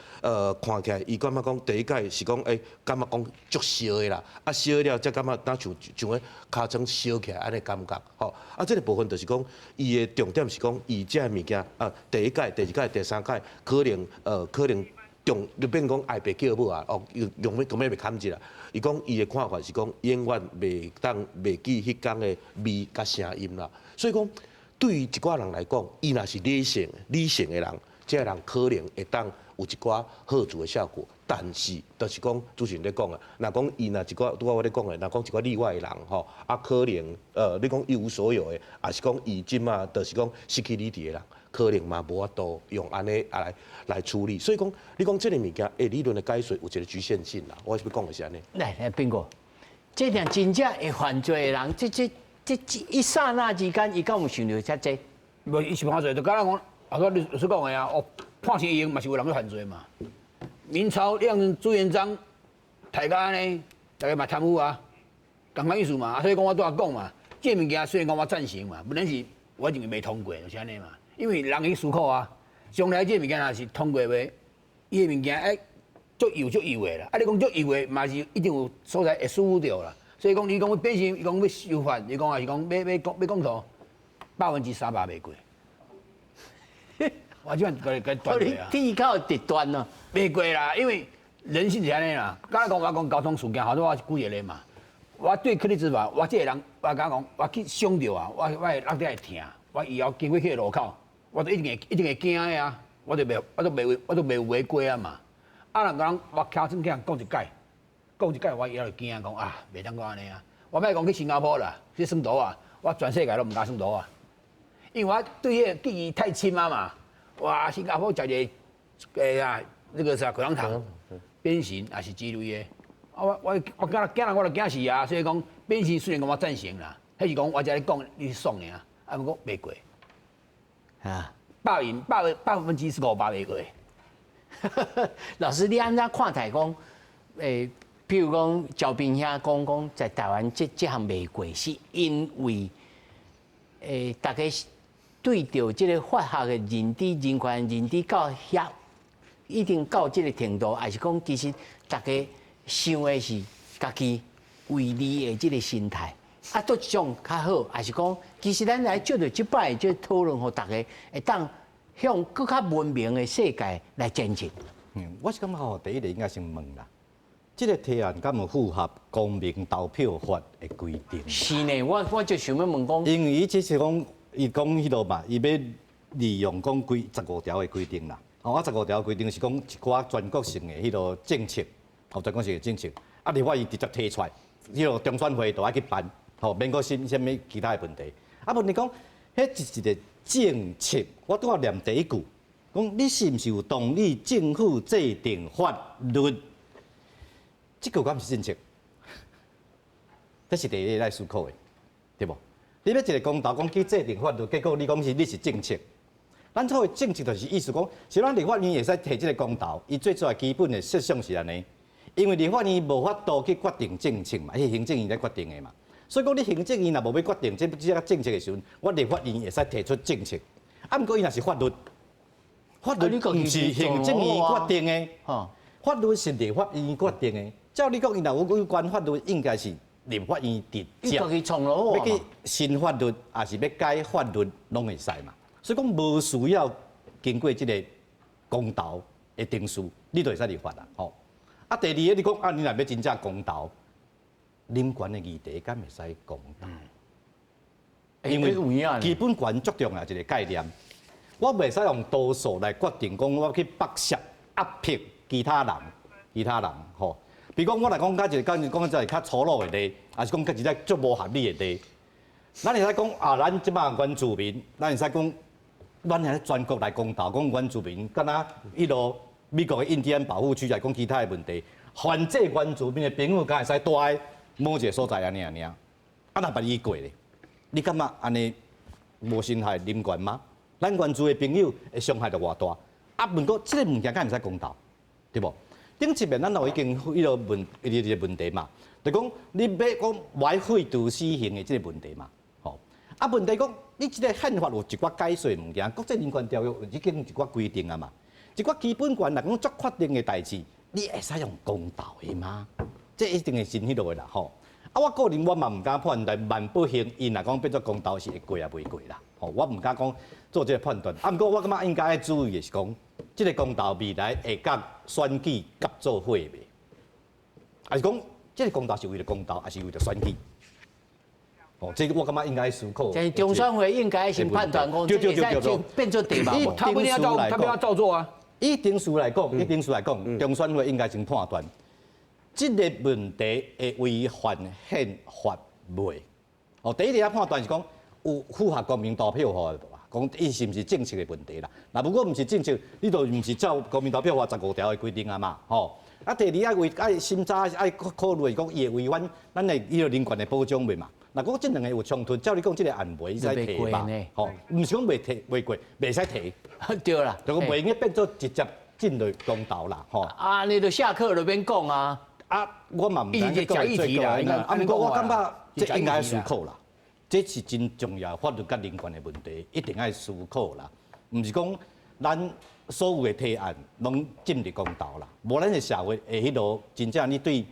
看起来伊感觉讲第一届是讲感觉讲足烧的啦，啊烧了才感觉当像迄尻川烧起来安尼感觉，吼。啊，这个部分就是讲，伊的重点是讲，伊这物件啊，第一届、第二届、第三届可能。就变讲爱被叫母啊，用咩袂堪住啦。伊讲伊的看法是讲，永远袂记迄天的味甲声音啦。所以讲，对于一寡人来讲，伊若是理性的人，这个人可能会当有一寡好处的效果。但是，就是讲主持人咧讲啊，若讲伊若一寡拄仔我咧讲的，若讲一寡例外的人吼，啊可能你讲一无所有的，也是讲伊即马就是讲失去理智的人。可能嘛无法度用安尼来处理，所以讲你讲这个物件，理论的解说有一个局限性啦。我是要讲的是安尼。来，斌哥，这点真正会犯罪的人，这一刹那之间，伊敢有想到遐济？无，伊是犯罪，就敢若讲，啊，我律师讲的啊，判刑刑嘛是有人去犯罪嘛。明朝让朱元璋大家安尼，大家嘛贪污啊，同款意思嘛。所以讲我拄仔讲嘛，这物件虽然讲我赞成嘛，不能是我认为未通过，就是安尼嘛。因为人去思考啊，将来这物件若是通过袂，伊个物件足油的啦。啊，你讲足油的，嘛是一定有所在会疏忽掉啦。所以讲，你讲变成，伊讲要修法，你讲还是讲要讲头300%袂过。我即摆该断你啊。地靠极端咯，袂过啦，因为人性是安尼啦。刚才讲我讲交通事件，好多我是举一个嘛。我对柯立芝吧，我这个人，我讲我去伤着啊，我会落地会疼。我以后经过迄个路口，我都一定会惊的啊。我都袂违规啊嘛。啊，人讲我敲针去人讲一解，我以后就惊讲啊，袂当讲安尼啊。我莫讲去新加坡啦，去算图啊，我全世界都唔敢算图啊，因为我对迄个记忆太深啊嘛。哇，新加坡食一个那个啥口香糖，鞭刑也是之类的。啊，我惊人我就惊死啊，所以讲鞭刑虽然讲我赞成啦，迄是讲我只咧讲你是爽的啊，啊不过袂过。啊， 50%袂过。老师，你安怎看待讲？譬如讲赵斌兄讲在台湾这项袂过，是因为大家对着这个法学的认知、人权认知到一定到这个程度，还是讲其实大家想的是家己为利的这个心态，啊，都种较好，还是讲其实咱来借着即摆这讨论，互大家会当向更较文明的世界来前进。我是感觉吼，第一个应该先问啦，这个提案敢有符合公民投票法的规定？是呢，我就想要问讲，因为伊即是讲，伊讲迄落嘛，伊要利用讲15条的规定啦。啊15条规定是讲一寡全国性的迄落政策，全国性的政策，啊，立法院直接提出来，迄落中选会就爱去办，免阁审啥物其他的问题。啊，问题讲，迄是一个政策，我拄好念第一句，讲你是毋是有同意政府制定法律？这句敢是政策？这是第一个来思考的，对无？你要一个公道讲去制定法律，结果你讲你是政策。咱所谓政策就是意思讲，是咱立法院会使提这个公道，伊最主要基本的设想是安尼。因为立法院无法度去决定政策嘛，是行政院来决定的嘛。所以讲你行政院若无要决定这个政策的时阵，我立法院会使提出政策。啊，毋过伊若是法律，法律毋是行政院决定的，法律是立法院决定的。照你讲，伊若有关法律，应该是立法院直接。要去新法律，还是要改法律，拢会使嘛。所以讲无需要经过这个公道的定数，你就会使立法啦。吼，啊，第二个你讲啊，你若要真正公道，人权的议题敢会使公道？因为基本权足重要一个概念，我袂使用多数来决定讲我去剥削压迫其他人，吼。比如讲，我来讲讲一个较粗鲁的例，还是讲一个足无合理的例。咱会使讲啊，咱即摆原住民，咱会使讲，咱喺全国来公道，讲原住民，敢若迄落美国的印第安保护区来讲其他的问题，反正原住民的朋友，敢会使住喺某一个所在安尼。啊，若捌伊过咧，你感觉安尼无侵害人权吗？咱原住的朋友会伤害着偌大？啊，不过即个物件敢会使公道，对无？顶一面咱有已经迄个一个问题嘛，就讲你要讲歪废除死刑的即个问题嘛，吼。啊，问题讲你即个宪法有一寡解说物件，国际人权条约已经有一寡规定啊嘛，一寡基本权来讲作确定的代志，你会使用公道的吗？这一定会是迄落的啦，吼。啊，我个人我嘛唔敢判断万不幸，因若讲变做公道是会过也袂过啦，吼。我唔敢讲做这个判断，啊，不过我感觉应该要注意的是讲。这个公道未来会甲选举合作伙袂？还是讲这个公道是为了公道，还是为了选举？哦，这个我感觉应该思考。就是中选会应该先判断讲，对，变做地方。他不一定要照做啊。以定数来讲，中选会应该先判断，这个问题会违反宪法未？哦，第一个要判断是讲有符合公民投票法。讲伊是毋是政策的问题啦？那如果毋是政策，你就毋是照国民投票法15条的规定啊嘛，吼。啊，第二爱审查爱考虑讲伊会违反咱的伊个人权的保障未嘛？那如果这两个有冲突，照你讲这个案袂使提嘛？吼，毋是讲袂提袂过，袂使提。对啦，就讲袂应变做直接进入公道啦，吼。啊，你就下课就免讲啊。啊，我嘛毋知假议题啦，啊，不过我感觉这应该思考啦。这是真重要法律甲人权的问题，一定要思考啦。毋是讲咱所有的提案拢进入公道啦，无咱的社会会迄落真正你对。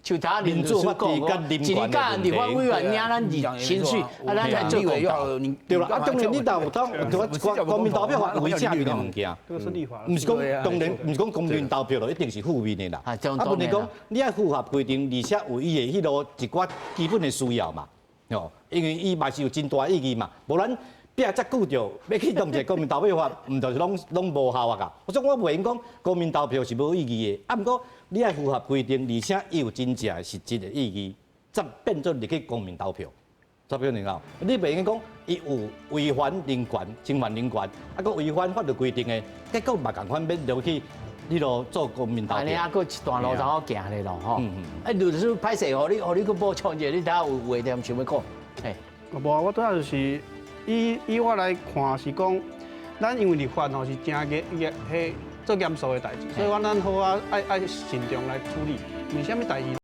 就他民主法治跟人权的问题，立法委员领咱情绪，咱来做公道。对啦，当然你若有当国民投票法违正面的物件，这个是立法。唔是讲当然唔是讲公民投票就一定是负面的啦。问题讲你要符合规定，而且有伊的迄落一寡基本的需要嘛，哦，因为伊嘛是有真大意义嘛，无咱。逼遮久着，要去弄一个国民投票法，毋就是拢无效啊？噶，所以我袂用讲国民投票是无意义的。啊，毋过你要符合规定，而且伊有真正的实质的意义，则变做入去公民投票。投票你讲，你袂用讲伊有违反人权、侵犯人权，啊，佮违反法律规定的，结果嘛共款要落去你落做公民投票。安尼还佫一段路才好行咧咯，吼。律师歹势，互你佫补充者，你睇下有话点想要讲？嘿，无，我拄仔就是。以我来看是讲，咱因为立法吼是真迄做严肃的代志，所以咱好爱慎重来处理。为什么代志？